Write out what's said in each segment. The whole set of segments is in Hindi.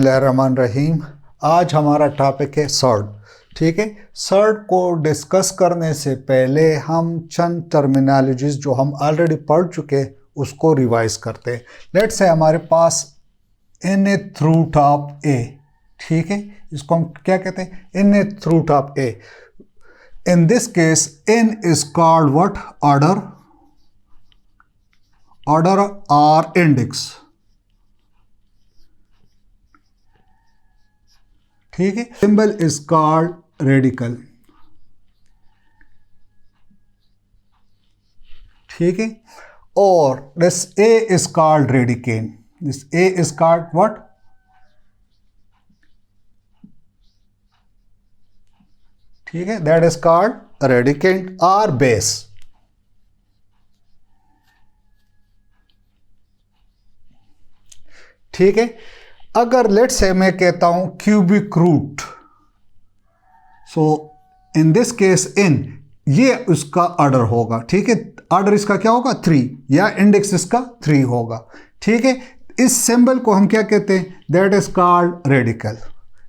बिस्मिल्लाहिर्रहमानिर्रहीम। आज हमारा टॉपिक है सर्ड। ठीक है, सर्ड को डिस्कस करने से पहले हम चंद टर्मिनोलॉजीज जो हम ऑलरेडी पढ़ चुके उसको रिवाइज करते हैं। लेट्स से हमारे पास इन ए रूट ऑफ ए, ठीक है, इसको हम क्या कहते हैं? In a root of a. In this case n is called what? Order or index. ठीक है, सिंबल इज कॉल्ड रेडिकल। ठीक है, और this a is called radicand. This a is called what? ठीक है, that is called radicand or base. ठीक है, अगर लेट्स से मैं कहता हूं cubic root, so in this case in, ये उसका ऑर्डर होगा। ठीक है, ऑर्डर इसका क्या होगा? 3, या इंडेक्स इसका 3 होगा। ठीक है, इस सिंबल को हम क्या कहते हैं? That is called radical.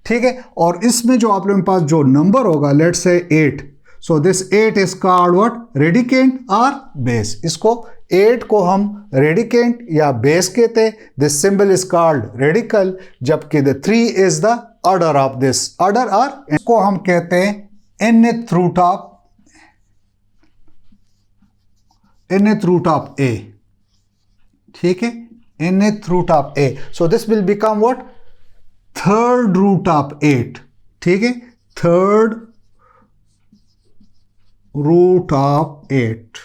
ठीक है, और इसमें जो आप लोगों के पास जो नंबर होगा, let's say 8, so this 8 is called what? Radicand or base. इसको 8 को हम रेडिकेंट या बेस कहते हैं। This symbol is called radical, जबकि the 3 is the order of this order, और इसको हम कहते हैं nth रूट ऑफ ए। ठीक है, nth root of a, so this will become what? Third root of 8। ठीक है, थर्ड रूट ऑफ 8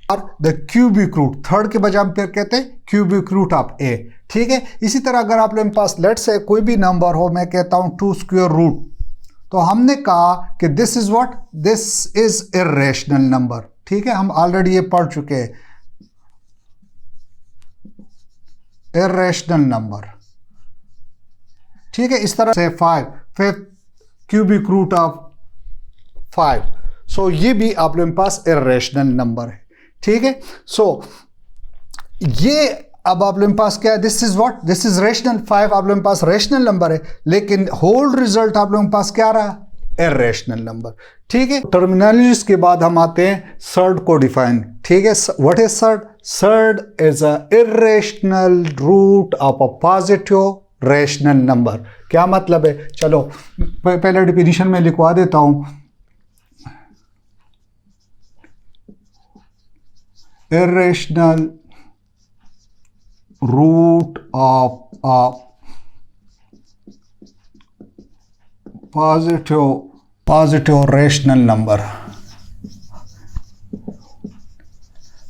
और द क्यूबिक रूट। थर्ड के बजाय हम फिर कहते हैं क्यूबिक रूट ऑफ ए। ठीक है, इसी तरह अगर आप लोगों के पास लेट्स से कोई भी नंबर हो, मैं कहता हूं 2 स्क्वायर रूट, तो हमने कहा कि this is what? This is irrational number. ठीक है, हम ऑलरेडी ये पढ़ चुके हैं, इर्रेशनल नंबर। ठीक है, इस तरह से 5 फिफ्थ क्यूबिक रूट ऑफ 5, सो ये भी आप लोगों के पास इर्रेशनल नंबर है। ठीक है, सो ये अब आप लोगों के पास क्या है? This is what? This is rational. 5 आप लोगों के पास रेशनल नंबर है, लेकिन होल रिजल्ट आप लोगों के पास क्या रहा? Irrational number. ठीक है, टर्मिनोलॉजीज के बाद हम आते हैं सर्ड को डिफाइन। ठीक है, what is surd? Surd is a irrational root of a positive rational number. क्या मतलब है? चलो पहले डिफिनीशन में लिखवा देता हूं। irrational root of a positive rational number।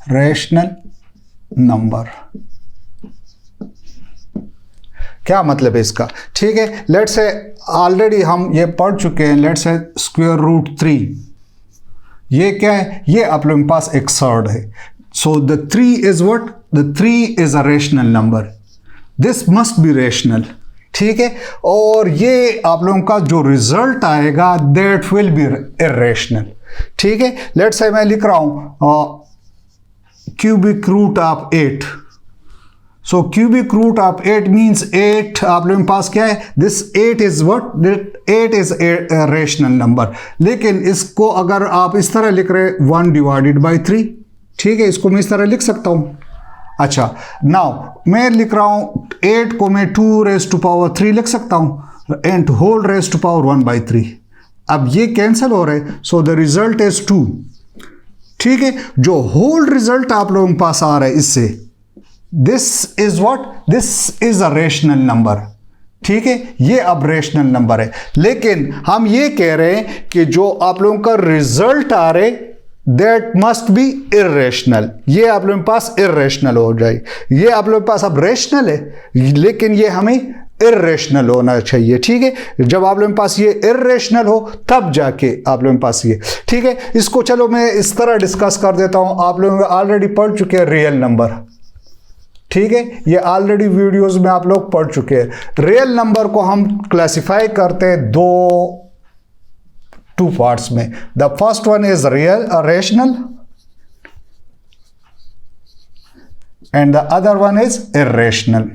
rational number क्या मतलब है इसका? ठीक है, लेट्स से ऑलरेडी हम ये पढ़ चुके हैं। लेट्स से स्क्वायर रूट 3, ये क्या है? ये आप लोगों के पास एक सर्ड है। So the 3 is what? The 3 is a rational number. This must be rational. ठीक है, और ये आप लोगों का जो रिजल्ट आएगा that will be irrational। ठीक है, लेट्स से मैं लिख रहा हूं cubic root of 8। So cubic root of 8 means 8 आप लोगों के पास क्या है? This 8 is what? 8 is a rational number. लेकिन इसको अगर आप इस तरह लिख रहे 1 डिवाइडेड बाई 3, ठीक है, इसको मैं इस तरह लिख सकता हूं। अच्छा, नाउ मैं लिख रहा हूं 8 को मैं 2 रेज टू पावर 3 लिख सकता हूं, and whole raise to power 1 by 3। अब ये कैंसिल हो रहे, सो द रिजल्ट इज 2। ठीक है, जो होल रिजल्ट आप लोगों के पास आ रहा है इससे, this is what? This is a rational number. ठीक है, ये अब रेशनल नंबर है, लेकिन हम ये कह रहे हैं कि जो आप लोगों का रिजल्ट आ रहे दैट मस्ट बी इर्रेशनल। ये आप लोगों के पास इर्रेशनल हो जाए। ये आप लोगों के पास अब रेशनल है, लेकिन ये हमें इर्रेशनल होना चाहिए। ठीक है, जब आप लोगों के पास ये इर्रेशनल हो तब जाके आप लोगों के पास ये। ठीक है, इसको चलो मैं इस तरह डिस्कस कर देता हूं। आप लोग ऑलरेडी पढ़ चुके हैं रियल नंबर। ठीक है, ये ऑलरेडी वीडियोस में आप लोग पढ़ चुके हैं। रियल नंबर को हम क्लासिफाई करते हैं टू पार्ट्स में। The first one is real rational and the other one is irrational.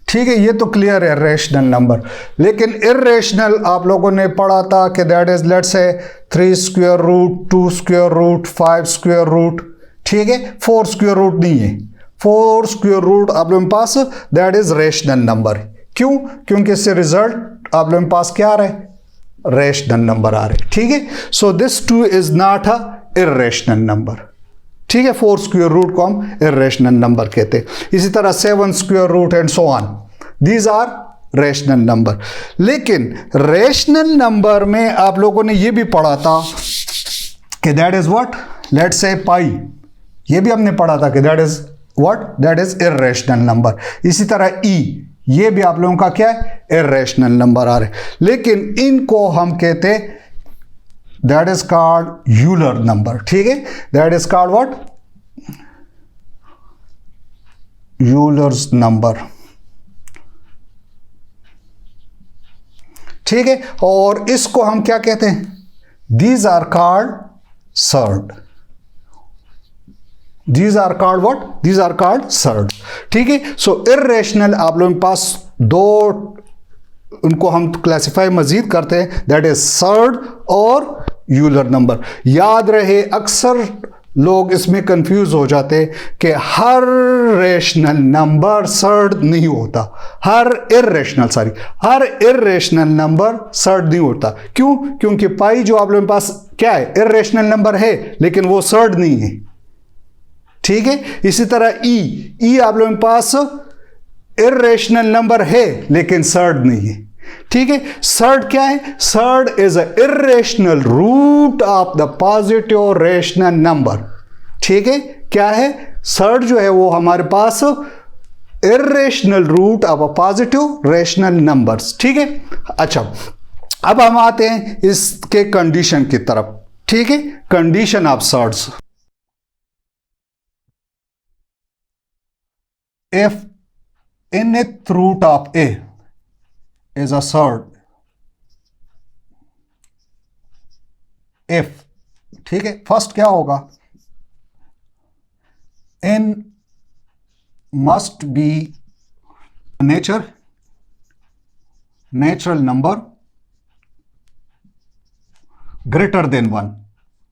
ठीक है, ये तो क्लियर है रेशनल नंबर। लेकिन इर्रेशनल आप लोगों ने पढ़ा था कि that is let's say 3 square root 2 square root 5 square root, ठीक है, 4 स्क्वायर रूट नहीं है, 4 स्क्वायर रूट आप लोगों के पास दैट इज रेशनल नंबर। क्यों? क्योंकि इससे रिजल्ट आप लोगों के पास क्या आ रहा है, रेशनल नंबर आ रहे, ठीक है। So this 2 is not a irrational number, ठीक है। 4 स्क्वायर रूट को हम इर्रेशनल नंबर कहते हैं। इसी तरह 7 square root and so on, these are rational number. लेकिन रेशनल नंबर में आप लोगों ने ये भी पढ़ा था कि that is what, let's say पाई, ये भी हमने पढ़ा था कि that is what, that is irrational number. इसी तरह ई, ये भी आप लोगों का क्या है, इर्रेशनल नंबर आ रहे। लेकिन इनको हम कहते that is called Euler number, ठीक है, that is called what, Euler's number, ठीक है। और इसको हम क्या कहते हैं, these are called surd, these are called what, these are called surd, ठीक है। सो इर्रेशनल आप लोगों के पास दो, उनको हम क्लासिफाई मजीद करते हैं, दैट इज सर्ड और यूलर नंबर। याद रहे, अक्सर लोग इसमें कंफ्यूज हो जाते हैं कि हर रेशनल नंबर सर्ड नहीं होता, हर इर्रेशनल नंबर सर्ड नहीं होता। क्यों? क्योंकि पाई जो आप लोगों के पास क्या है, इर्रेशनल नंबर है लेकिन वो सर्ड नहीं है, ठीक है। इसी तरह ई आप लोगों के पास इर्रेशनल नंबर है लेकिन सर्ड नहीं है, ठीक है। सर्ड क्या है, surd is a irrational root of the positive rational number, ठीक है। क्या है, सर्ड जो है वो हमारे पास irrational root of a positive rational numbers, ठीक है। अच्छा, अब हम आते हैं इसके कंडीशन की तरफ, ठीक है। Condition of surds, if nth root of a is a surd, if, ठीक है, फर्स्ट क्या होगा, n must be natural number greater than 1,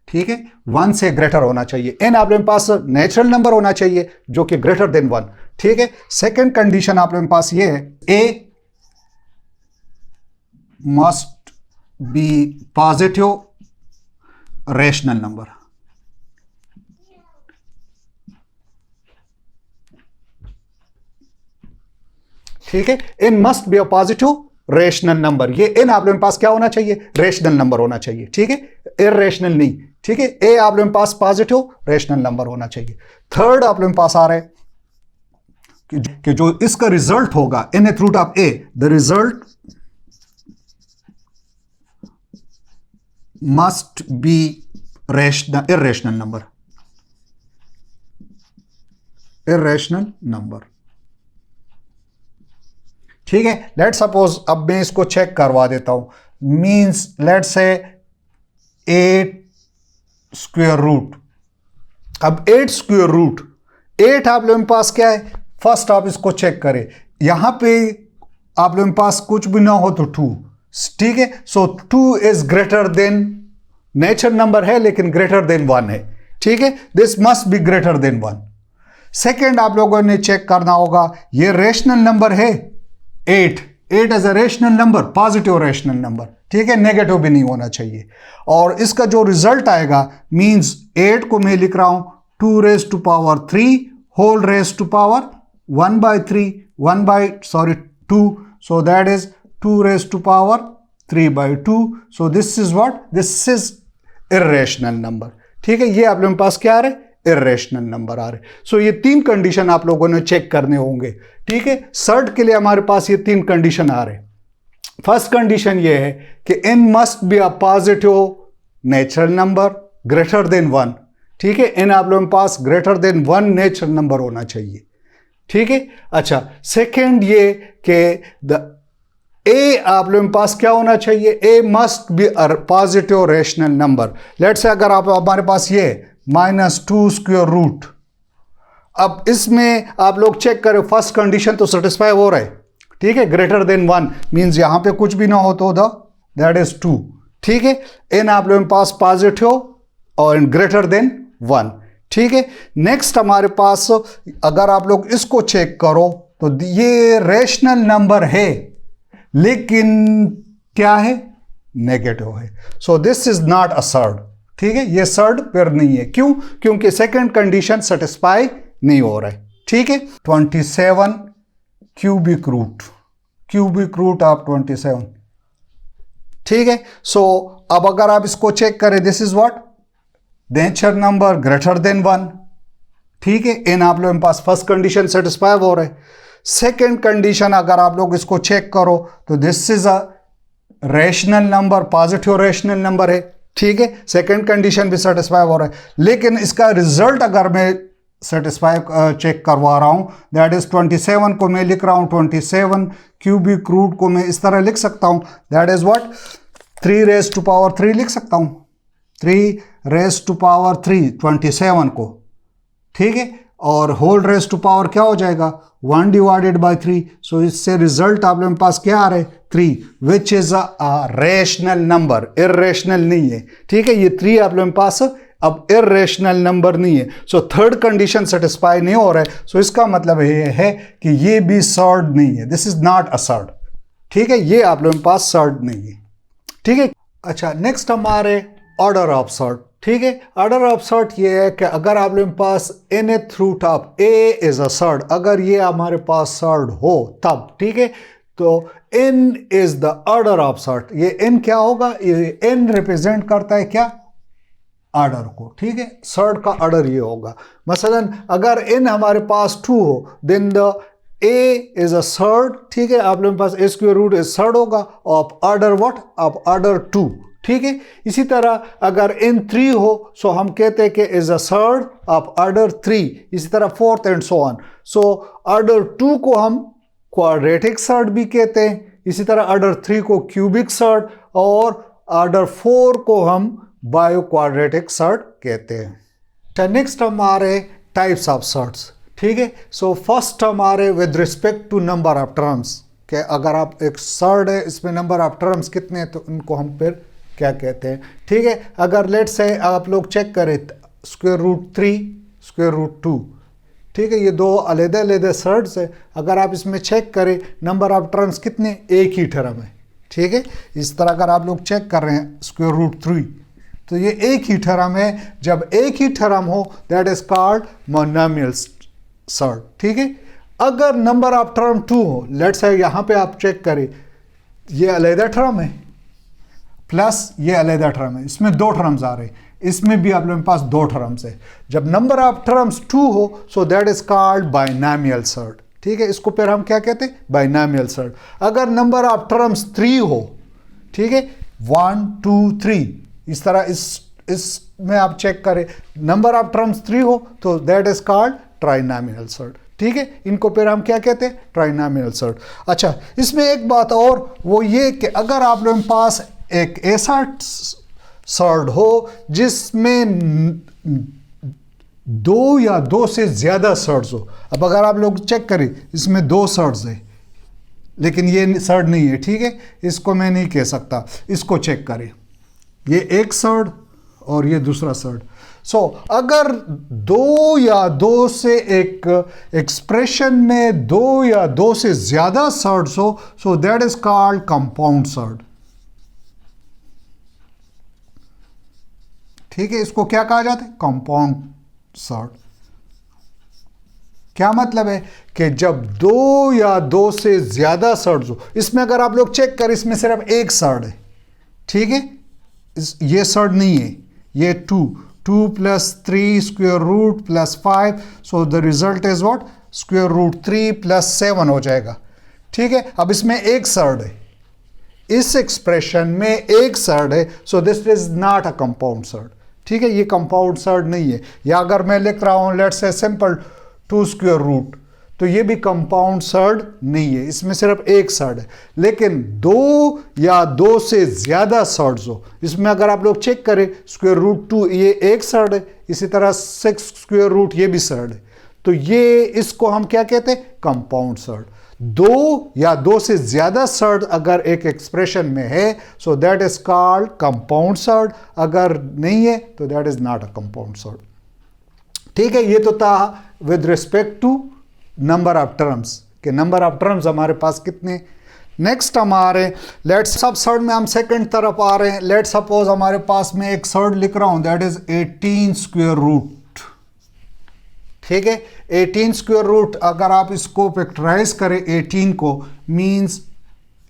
ठीक है, 1 से ग्रेटर होना चाहिए। n आप लोगों के पास नेचुरल नंबर होना चाहिए जो कि ग्रेटर देन 1, ठीक है। सेकंड कंडीशन आप लोगों के पास ये है, a must B positive rational number, ठीक है। n must be a positive rational number, ये n आप लोगों के पास क्या होना चाहिए, रेशनल नंबर होना चाहिए, ठीक है, इर्रेशनल नहीं, ठीक है। a आप लोगों के पास पॉजिटिव रेशनल नंबर होना चाहिए। थर्ड आप लोगों के पास आ रहा है कि जो इसका रिजल्ट होगा nth root of a, the result must be irrational number, irrational number, ठीक है। लेट सपोज, अब मैं इसको चेक करवा देता हूं, मींस लेट से 8 स्क्वायर रूट, अब 8 स्क्वायर रूट, 8 आप लोगों के पास क्या है, फर्स्ट आप इसको चेक करें, यहां पे आप लोगों के पास कुछ भी ना हो तो 2, ठीक है। सो 2 is greater than, natural number है लेकिन ग्रेटर देन 1 है, ठीक है, this must be greater than 1। Second आप लोगों ने चेक करना होगा, ये रेशनल नंबर है 8 as a rational number, positive rational number, ठीक है, नेगेटिव भी नहीं होना चाहिए। और इसका जो रिजल्ट आएगा, मींस 8 को मैं लिख रहा हूं 2 raise to power 3 whole raise to power 2, so that is 2 raised to power 3/2, so this is what, this is irrational number, ठीक है। ये आप लोगों के पास क्या आ रहा है, इर्रेशनल नंबर आ रहे। सो ये 3 कंडीशन आप लोगों ने चेक करने होंगे, ठीक है। सर्ड के लिए हमारे पास ये 3 कंडीशन आ रहे। फर्स्ट कंडीशन ये है कि n must be a positive natural number greater than 1, ठीक है, n आप लोगों के पास ग्रेटर देन 1 नेचुरल नंबर होना चाहिए, ठीक है। अच्छा, सेकेंड ये कि द a आप लोगों के पास क्या होना चाहिए, a must be a positive rational number. Let's say अगर आप हमारे पास ये -2 स्क्वायर रूट, अब इसमें आप लोग चेक करें, फर्स्ट कंडीशन तो सेटिस्फाई हो रहा है, ठीक है, ग्रेटर देन 1 मीन्स यहां पे कुछ भी ना हो तो दैट इज 2। ठीक है, एन आप लोगों के पास पॉजिटिव और ग्रेटर देन 1। ठीक है, नेक्स्ट हमारे पास अगर आप लोग इसको चेक करो तो ये रेशनल नंबर है लेकिन क्या है, नेगेटिव है। So this is not a surd. ठीक है, ये सर्ड पेयर नहीं है। क्यों? क्योंकि सेकंड कंडीशन सेटिस्फाई नहीं हो रहा है। ठीक है, 27 क्यूबिक रूट ऑफ 27। ठीक है, सो अब अगर आप इसको चेक करें, this is what, nature number greater than 1। ठीक है, इन आप लोगों के पास फर्स्ट कंडीशन सेटिस्फाई हो रहा है। सेकेंड कंडीशन अगर आप लोग इसको चेक करो तो this is a rational number, positive rational number है। ठीक है, सेकेंड कंडीशन भी सेटिस्फाई हो रहा है, लेकिन इसका रिजल्ट अगर मैं सेटिस्फाई चेक करवा रहा हूं, दैट इज 27 को मैं लिख रहा हूं 27 क्यूबिक रूट को मैं इस तरह लिख सकता हूं, that is what 3 raise to power 3 लिख सकता हूं, 3 रेज टू पावर 3 27 को। ठीक है, और होल रेज टू पावर क्या हो जाएगा 1 डिवाइडेड बाई 3। सो इससे रिजल्ट आप लोगों के पास क्या आ रहा है 3, which is a rational number, irrational नहीं है। ठीक है, ये 3 आप लोगों के पास अब इर्रेशनल नंबर नहीं है। सो थर्ड कंडीशन सेटिस्फाई नहीं हो रहा है। सो इसका मतलब ये है कि ये भी सर्ड नहीं है, this is not a surd. ठीक है, ये आप लोगों के पास सर्ड नहीं है। ठीक है, अच्छा नेक्स्ट हमारे ऑर्डर ऑफ सर्ड। ठीक है, ऑर्डर ऑफ सर्ड ये है कि अगर आप लोगों के पास nth root of a is a surd, अगर ये हमारे पास सर्ड हो तब, ठीक है, तो n is the order of surd. ये n क्या होगा, ये n रिप्रेजेंट करता है क्या, ऑर्डर को। ठीक है, सर्ड का ऑर्डर ये होगा। मसलन अगर n हमारे पास 2 हो then the a is a surd. ठीक है, आप लोगों के पास a square root is surd होगा of order what, of order 2। ठीक है, इसी तरह अगर n 3 हो सो हम कहते हैं कि is a surd of order 3, इसी तरह fourth and so on. So order 2 को हम क्वाड्रेटिक सर्ड भी कहते हैं, इसी तरह ऑर्डर 3 को क्यूबिक सर्ड, और ऑर्डर 4 को हम बायो क्वाड्रेटिक सर्ड कहते हैं। नेक्स्ट हमारे टाइप्स ऑफ सर्ड्स। ठीक है, सो फर्स्ट हमारे with respect to number of terms, कि अगर आप एक सर्ड है इसमें नंबर ऑफ टर्म्स कितने हैं तो उनको हम फिर क्या कहते हैं। ठीक है, अगर लेट से आप लोग चेक करें स्क्वायर रूट 3 स्क्वायर रूट 2, ठीक है, ये दो अलग-अलग सर्ड्स है। अगर आप इसमें चेक करें नंबर ऑफ टर्म्स कितने, एक ही टर्म है। ठीक है, इस तरह अगर आप लोग चेक कर रहे हैं स्क्वायर रूट 3 तो ये एक ही टर्म है। जब एक ही टर्म हो that is called monomial surd. ठीक है, अगर नंबर ऑफ टर्म 2 हो, लेट्स से यहां पे आप चेक करें ये अलग टर्म है प्लस ये अलग टर्म है, इसमें 2 टर्म्स आ रहे हैं, इसमें भी आप लोगों के पास 2 टर्म्स है। जब नंबर ऑफ टर्म्स 2 हो सो that is called binomial surd. ठीक है, इसको फिर हम क्या कहते हैं, बाइनोमियल सर्ड। अगर नंबर ऑफ टर्म्स 3 हो, ठीक है, 1 2 3, इस तरह इसमें आप चेक करें नंबर ऑफ टर्म्स 3 हो तो that is called trinomial surd. ठीक है, इनको फिर हम क्या कहते हैं, ट्राइनोमियल सर्ड। अच्छा, इसमें एक बात और वो ये कि अगर आप लोगों के पास एक ऐसा सर्ड हो जिसमें 2 या 2 से ज्यादा सर्ड्स हो। अब अगर आप लोग चेक करें इसमें 2 सर्ड्स है लेकिन ये सर्ड नहीं है। ठीक है, इसको मैं नहीं कह सकता, इसको चेक करें, ये एक सर्ड और ये दूसरा सर्ड। सो अगर 2 या 2 से एक एक्सप्रेशन में 2 या 2 से ज्यादा सर्ड्स हो सो that is called compound surd. ठीक है, इसको क्या कहा जाता है, कंपाउंड सर्ड। क्या मतलब है कि जब 2 या 2 से ज्यादा सर्ड्स हो, इसमें अगर आप लोग चेक करें इसमें सिर्फ एक सर्ड है। ठीक है, ये सर्ड नहीं है, ये 2 plus 3 square root plus 5, so the result is what square root 3 plus 7 हो जाएगा। ठीक है, अब इसमें एक सर्ड है, इस एक्सप्रेशन में एक सर्ड है, so this is not a compound surd. ठीक है, ये कंपाउंड सर्ड नहीं है। या अगर मैं लिख रहा हूं let's say simple 2 square root तो ये भी कंपाउंड सर्ड नहीं है, इसमें सिर्फ एक सर्ड है। लेकिन 2 या 2 से ज्यादा सर्ड्स हो, इसमें अगर आप लोग चेक करें स्क्वायर रूट 2 ये एक सर्ड है, इसी तरह 6 स्क्वायर रूट ये भी सर्ड है। तो ये इसको हम क्या कहते हैं, कंपाउंड सर्ड। दो या दो से ज्यादा सर्ड अगर एक एक्सप्रेशन में है so that is called compound surd, अगर नहीं है तो that is not a compound surd. ठीक है, ये तो था with respect to number of terms, के नंबर ऑफ टर्म्स हमारे पास कितने। नेक्स्ट हमारे लेट्स सब सर्ड में हम सेकंड तरफ आ रहे हैं। लेट सपोज हमारे पास में एक सर्ड लिख रहा हूं दैट इज 18 स्क्वायर रूट। ठीक है, 18 स्क्वायर रूट अगर आप इसको फैक्टराइज करें 18 को, मींस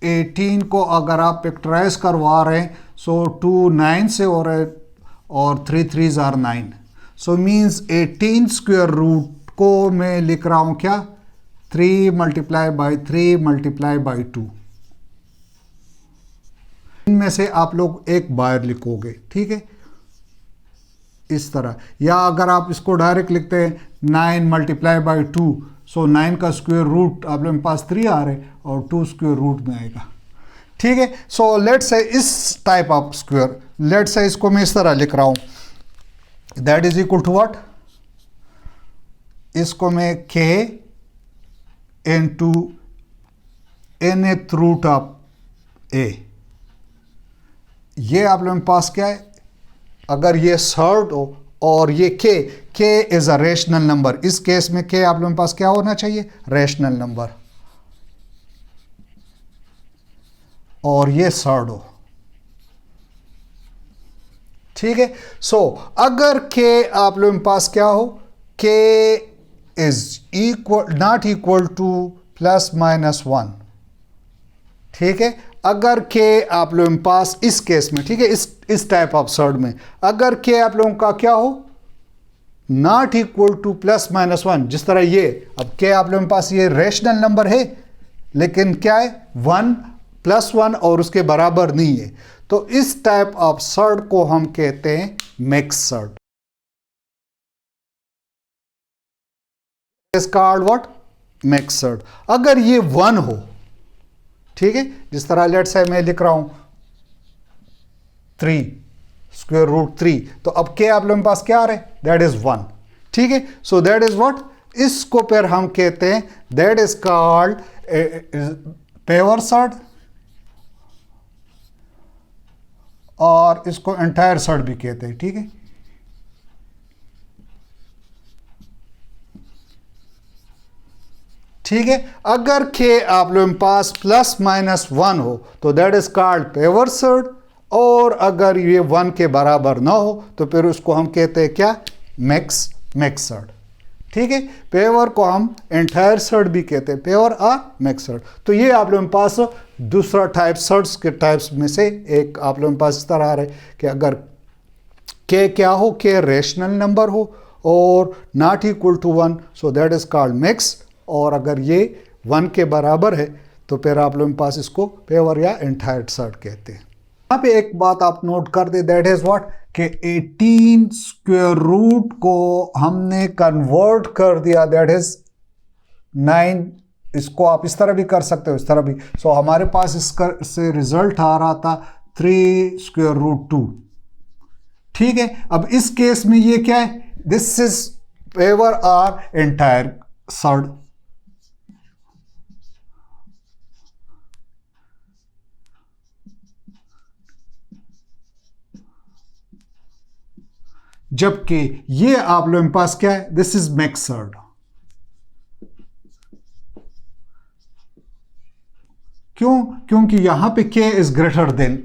18 को अगर आप फैक्टराइज करवा रहे हैं सो 2 9 से हो रहे और 3 3s are 9, so means 18 square root को मैं लिख रहा हूं क्या, 3 मल्टीप्लाई बाई 3 मल्टीप्लाई बाई 2। इनमें से आप लोग एक बार लिखोगे, ठीक है, इस तरह। या अगर आप इसको डायरेक्ट लिखते हैं 9 मल्टीप्लाई बाई 2, सो 9 का स्क्वायर रूट आप लोगों के पास 3 आ रहे और 2 स्क्वायर रूट में आएगा। ठीक है, सो लेट्स से इस type of square, let's say इसको मैं इस तरह लिख रहा हूं that is equal to what, इसको मैं k into nth root of a। ये आप लोगों के पास क्या है, अगर ये सर्ड हो और ये k is a rational number, इस केस में k आप लोगों के पास क्या होना चाहिए, रेशनल नंबर, और ये सर्ड हो। ठीक है, सो अगर k आप लोगों के पास क्या हो, k is equal not equal two plus minus 1। ठीक है, अगर k आप लोगों के पास इस केस में, ठीक है, इस टाइप ऑफ सर्ड में अगर k आप लोगों का क्या हो, not equal two plus minus 1, जिस तरह ये, अब k आप लोगों के पास ये रेशनल नंबर है लेकिन क्या है 1 प्लस 1 और उसके बराबर नहीं है, तो इस टाइप ऑफ सर्ड को हम कहते हैं mix surd. Is called what, mix surd. अगर ये 1 हो, ठीक है, जिस तरह लेट्स से मैं लिख रहा हूं 3 स्क्वायर रूट 3, तो अब k आप लोगों के पास क्या आ रहा है, दैट इज 1। ठीक है, सो दैट इज व्हाट, इसको फिर हम कहते हैं that is called pure surd, और इसको एंटायर सर्ड भी कहते हैं। ठीक है, ठीक है, अगर k आप लोगों के पास प्लस माइनस 1 हो तो that is called pure surd, और अगर ये 1 के बराबर ना हो तो फिर उसको हम कहते हैं क्या, मिक्स सर्ड। ठीक है, पेवर को हम एंटायर सर्ड भी कहते हैं, पेवर और मिक्स सर्ड। तो ये आप लोगों के पास दूसरा टाइप, सर्ड्स के टाइप्स में से एक आप लोगों के पास इस तरह आ रहा है कि अगर k क्या हो, k रेशनल नंबर हो और not equal to 1, so that is called mix, और अगर ये 1 के बराबर है तो फिर आप लोगों के पास इसको पेवर या एंटायर सर्ड कहते हैं। यहाँ पे एक बात आप नोट कर दे, दैट इज व्हाट, कि 18 स्क्वायर रूट को हमने कन्वर्ट कर दिया, दैट इज 9। इसको आप इस तरह भी कर सकते हो, इस तरह भी। सो हमारे पास इसका से रिजल्ट आ रहा था 3 स्क्वायर रूट 2। ठीक है, अब इस केस में ये क्या है, दिस इज पेवर और एंटायर सर्ड। जबकि ये आप लोगों के पास क्या है, दिस इज मिक्स सर्ड। क्यों, क्योंकि यहां पे k इज ग्रेटर देन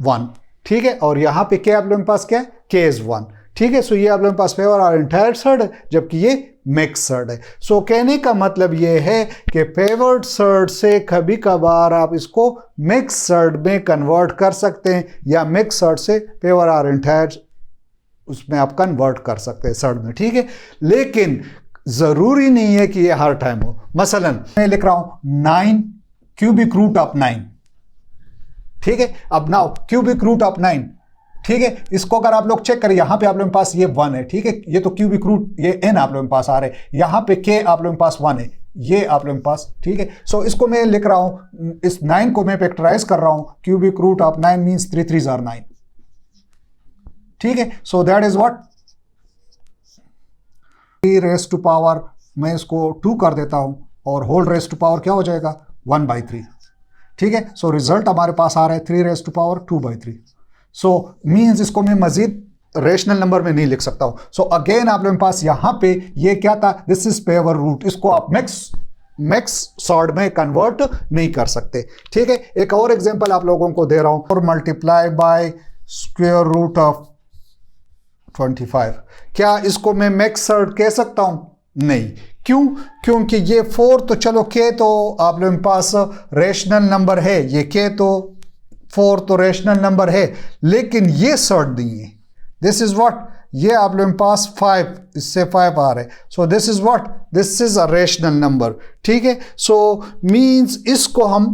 1। ठीक है, और यहां पे k आप लोगों के पास क्या है, k इज 1। ठीक है, सो ये आप लोगों के पास पेवर और एंटायर सर्ड है, जबकि ये मिक्स सर्ड है। सो कहने का मतलब ये है कि पेवर्ड सर्ड से कभी कभार आप इसको मिक्स सर्ड में कन्वर्ट कर सकते हैं, या मिक्स सर्ड से पेवर और एंटायर उसमें आप कन्वर्ट कर सकते हैं सर्ड में। ठीक है, लेकिन जरूरी नहीं है कि ये हर टाइम हो। मसलन मैं लिख रहा हूं 9 क्यूबिक रूट ऑफ 9। ठीक है, अब नाउ क्यूबिक रूट ऑफ 9, ठीक है, इसको अगर आप लोग चेक करें, यहां पे आप लोगों के पास ये 1 है। ठीक है, ये तो क्यूबिक रूट, ये n आप लोगों के पास आ रहे हैं, यहां पे k आप लोगों के पास 1 है, ये आप लोगों के पास। ठीक है, सो इसको मैं लिख रहा हूं, इस 9 को मैं फैक्टराइज कर रहा हूं, cubic root of 9 means 3 3s are 9। ठीक है, so that is what, 3 raised to power मैं इसको 2 कर देता हूँ और होल रेस टू पावर क्या हो जाएगा 1/3। ठीक है, सो रिजल्ट हमारे पास आ रहा है 3 raise to power 2/3। So means इसको मैं मजीद रेशनल नंबर में नहीं लिख सकता हूँ। सो अगेन आप लोगों के पास यहाँ पे ये क्या था, दिस इज पेवर रूट, इसको आप मैक्स सॉर्ट में कन्वर्ट नहीं कर सकते। ठीक है, एक और एग्जांपल आप लोगों को दे रहा हूं, और multiply by square root of 25। क्या इसको मैं मैक्स सॉर्ट कह सकता हूं? नहीं। क्यों? क्योंकि ये 4 तो चलो के तो आप लोगों के पास रेशनल नंबर है, ये के तो 4 तो रेशनल नंबर है, लेकिन ये सॉर्ट नहीं है। दिस इज व्हाट, ये आप लोगों के पास 5, इससे 5 आ रहे, so this is what, this is a rational number. ठीक है, सो मींस इसको हम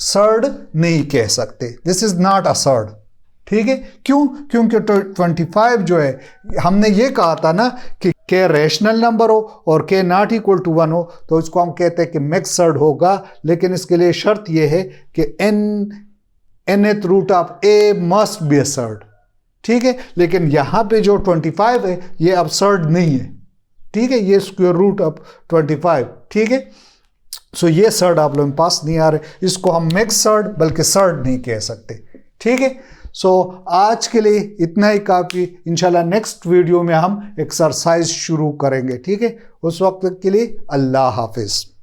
सर्ड नहीं कह सकते, this is not a surd. ठीक है, क्यों? क्योंकि 25 जो है, हमने ये कहा था ना कि के रेशनल नंबर हो और के नॉट इक्वल टू 1 हो तो इसको हम कहते हैं कि मिक्स सर्ड होगा, लेकिन इसके लिए शर्त यह है कि nth root of a must be a surd. ठीक है, लेकिन यहां पे जो 25 है ये absurd नहीं है। ठीक है, ये स्क्वायर रूट ऑफ 25। ठीक है, सो ये सर्ड आप लोगों के पास नहीं आ रहे, इसको हम मिक्स सर्ड बल्कि सर्ड नहीं कह सकते। ठीक है, सो आज के लिए इतना ही काफ़ी। इंशाल्लाह नेक्स्ट वीडियो में हम एक्सरसाइज शुरू करेंगे। ठीक है, उस वक्त के लिए अल्लाह हाफिज।